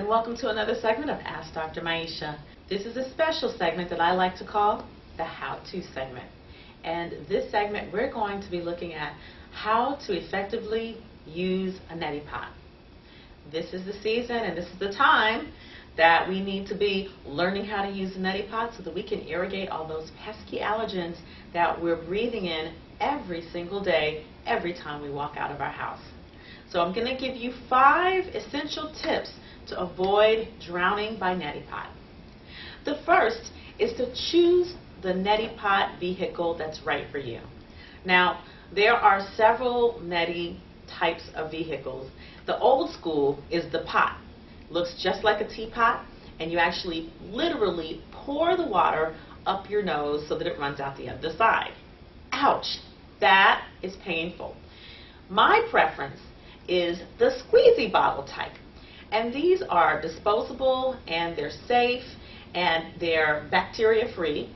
and welcome to another segment of Ask Dr. Maisha. This is a special segment that I like to call the How-To segment. And this segment we're going to be looking at how to effectively use a neti pot. This is the season and this is the time that we need to be learning how to use a neti pot so that we can irrigate all those pesky allergens that we're breathing in every single day, every time we walk out of our house. So I'm going to give you 5 essential tips to avoid drowning by neti pot. The first is to choose the neti pot vehicle that's right for you. Now, there are several neti types of vehicles. The old school is the pot. Looks just like a teapot, and you actually literally pour the water up your nose so that it runs out the other side. Ouch! That is painful. My preference is the squeezy bottle type. And these are disposable and they're safe and they're bacteria free.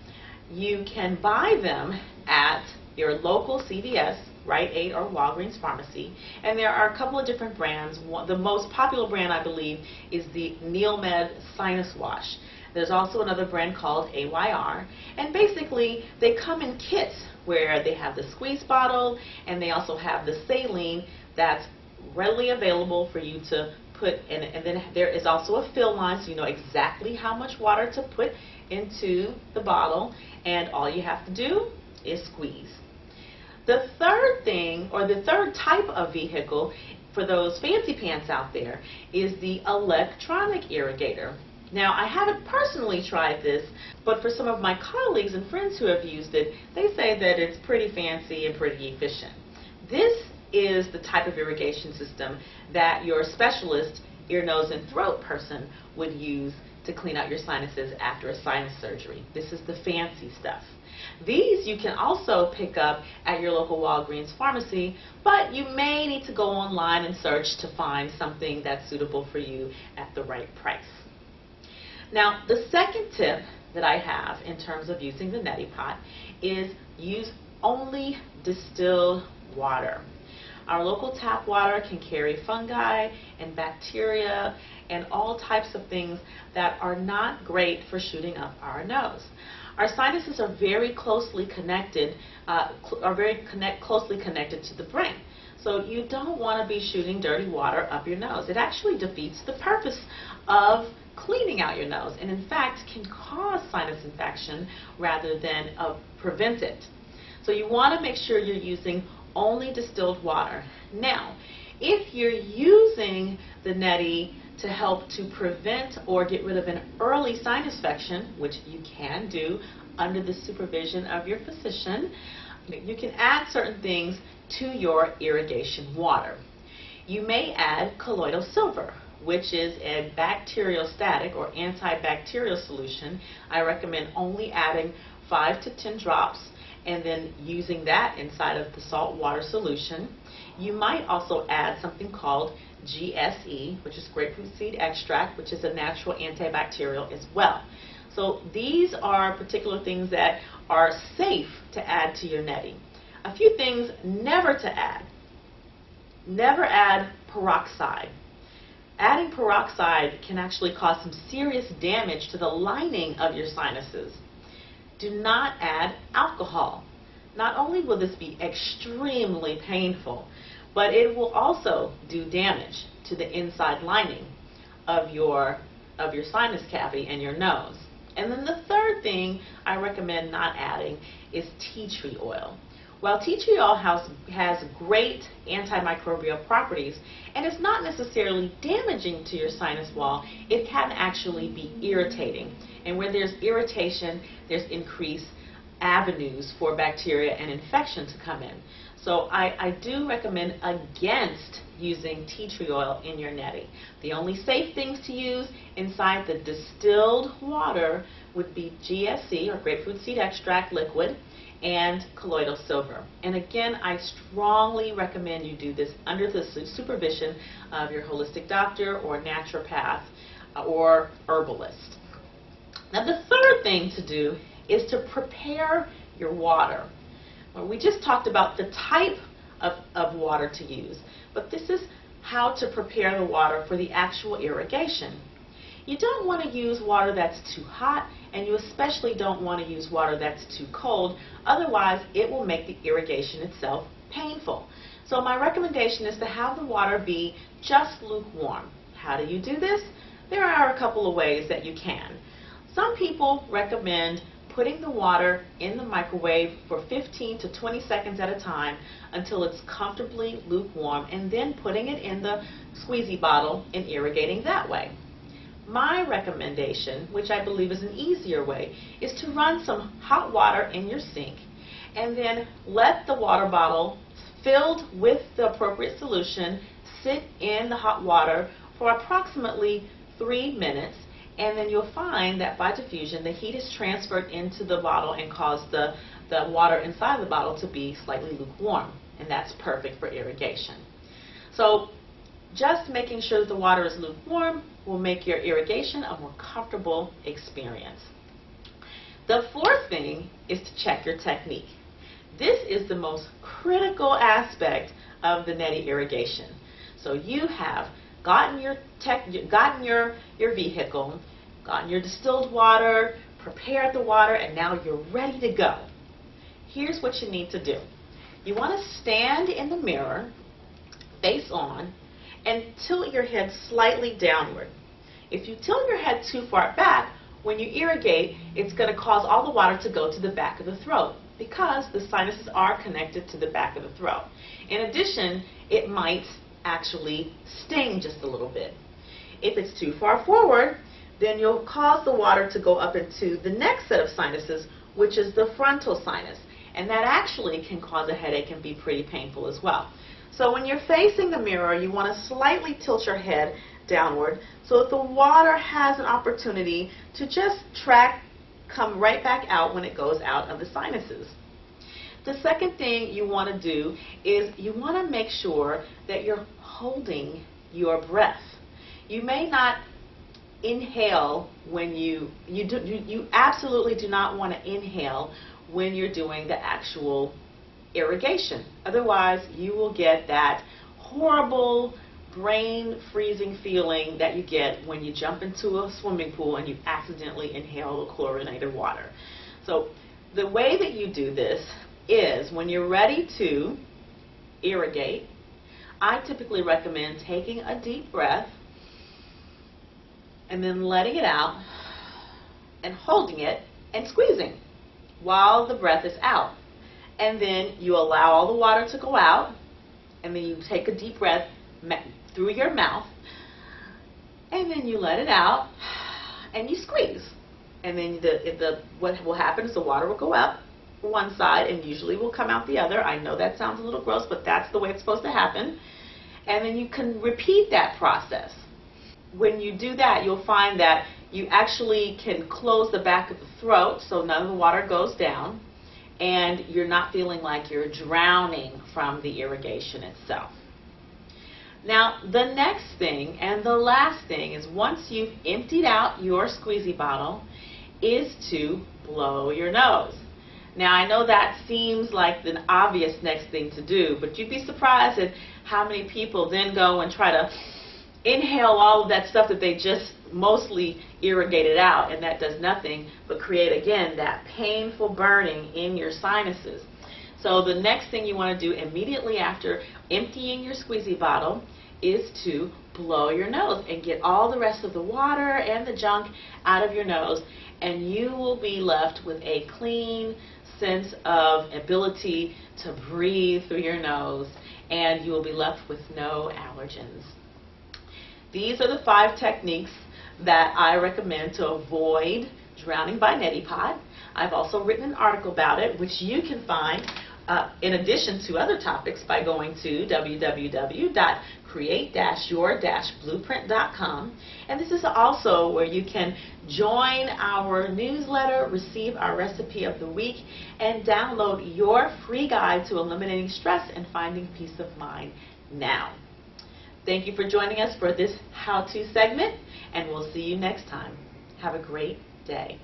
You can buy them at your local CVS, Rite Aid, or Walgreens pharmacy. And there are a couple of different brands. The most popular brand, I believe, is the Neomed Sinus Wash. There's also another brand called AYR. And basically, they come in kits where they have the squeeze bottle and they also have the saline that's readily available for you to put in. And then there is also a fill line, so you know exactly how much water to put into the bottle. And all you have to do is squeeze. The third thing, or the third type of vehicle for those fancy pants out there, is the electronic irrigator. Now, I haven't personally tried this, but for some of my colleagues and friends who have used it, they say that it's pretty fancy and pretty efficient. This is the type of irrigation system that your specialist, ear, nose, and throat person would use to clean out your sinuses after a sinus surgery. This is the fancy stuff. These you can also pick up at your local Walgreens pharmacy, but you may need to go online and search to find something that's suitable for you at the right price. Now, the second tip that I have in terms of using the neti pot is use only distilled water. Our local tap water can carry fungi and bacteria and all types of things that are not great for shooting up our nose. Our sinuses are very closely connected, closely connected to the brain. So you don't want to be shooting dirty water up your nose. It actually defeats the purpose of cleaning out your nose, and in fact can cause sinus infection rather than prevent it. So you want to make sure you're using only distilled water. Now, if you're using the neti to help to prevent or get rid of an early sinus infection, which you can do under the supervision of your physician, you can add certain things to your irrigation water. You may add colloidal silver, which is a bacteriostatic or antibacterial solution. I recommend only adding 5 to 10 drops and then using that inside of the salt water solution. You might also add something called GSE, which is grapefruit seed extract, which is a natural antibacterial as well. So these are particular things that are safe to add to your neti. A few things never to add. Never add peroxide. Adding peroxide can actually cause some serious damage to the lining of your sinuses. Do not add alcohol. Not only will this be extremely painful, but it will also do damage to the inside lining of your sinus cavity and your nose. And then the third thing I recommend not adding is tea tree oil. While tea tree oil has great antimicrobial properties and it's not necessarily damaging to your sinus wall, it can actually be irritating. And where there's irritation, there's increased avenues for bacteria and infection to come in. So I do recommend against using tea tree oil in your neti. The only safe things to use inside the distilled water would be GSE, or grapefruit seed extract liquid, and colloidal silver. And again, I strongly recommend you do this under the supervision of your holistic doctor or naturopath or herbalist. Now, the third thing to do is to prepare your water. Well, we just talked about the type of water to use, but this is how to prepare the water for the actual irrigation. You don't want to use water that's too hot, and you especially don't want to use water that's too cold. Otherwise, it will make the irrigation itself painful. So my recommendation is to have the water be just lukewarm. How do you do this? There are a couple of ways that you can. Some people recommend putting the water in the microwave for 15 to 20 seconds at a time until it's comfortably lukewarm, and then putting it in the squeezy bottle and irrigating that way. My recommendation, which I believe is an easier way, is to run some hot water in your sink and then let the water bottle filled with the appropriate solution sit in the hot water for approximately 3 minutes, and then you'll find that by diffusion the heat is transferred into the bottle and caused the water inside the bottle to be slightly lukewarm, and that's perfect for irrigation. So just making sure that the water is lukewarm will make your irrigation a more comfortable experience. The fourth thing is to check your technique. This is the most critical aspect of the Neti irrigation. So you have gotten your vehicle, gotten your distilled water, prepared the water, and now you're ready to go. Here's what you need to do. You want to stand in the mirror, face on, and tilt your head slightly downward. If you tilt your head too far back, when you irrigate, it's going to cause all the water to go to the back of the throat, because the sinuses are connected to the back of the throat. In addition, it might actually sting just a little bit. If it's too far forward, then you'll cause the water to go up into the next set of sinuses, which is the frontal sinus, and that actually can cause a headache and be pretty painful as well. So when you're facing the mirror, you want to slightly tilt your head downward so that the water has an opportunity to just come right back out when it goes out of the sinuses. The second thing you want to do is you want to make sure that you're holding your breath. You may not inhale when you absolutely do not want to inhale when you're doing the actual irrigation. Otherwise, you will get that horrible brain freezing feeling that you get when you jump into a swimming pool and you accidentally inhale the chlorinated water. So the way that you do this is when you're ready to irrigate, I typically recommend taking a deep breath and then letting it out and holding it and squeezing while the breath is out. And then you allow all the water to go out, and then you take a deep breath through your mouth, and then you let it out and you squeeze. And then what will happen is the water will go up one side and usually will come out the other. I know that sounds a little gross, but that's the way it's supposed to happen. And then you can repeat that process. When you do that, you'll find that you actually can close the back of the throat so none of the water goes down, and you're not feeling like you're drowning from the irrigation itself. Now, the next thing and the last thing is, once you've emptied out your squeezy bottle, is to blow your nose. Now, I know that seems like an obvious next thing to do, but you'd be surprised at how many people then go and try to inhale all of that stuff that they just mostly irrigated out, and that does nothing but create, again, that painful burning in your sinuses. So the next thing you want to do immediately after emptying your squeezy bottle is to blow your nose and get all the rest of the water and the junk out of your nose, and you will be left with a clean sense of ability to breathe through your nose, and you will be left with no allergens. These are the 5 techniques that I recommend to avoid drowning by Neti Pot. I've also written an article about it, which you can find in addition to other topics by going to www.create-your-blueprint.com. And this is also where you can join our newsletter, receive our recipe of the week, and download your free guide to eliminating stress and finding peace of mind now. Thank you for joining us for this how-to segment, and we'll see you next time. Have a great day.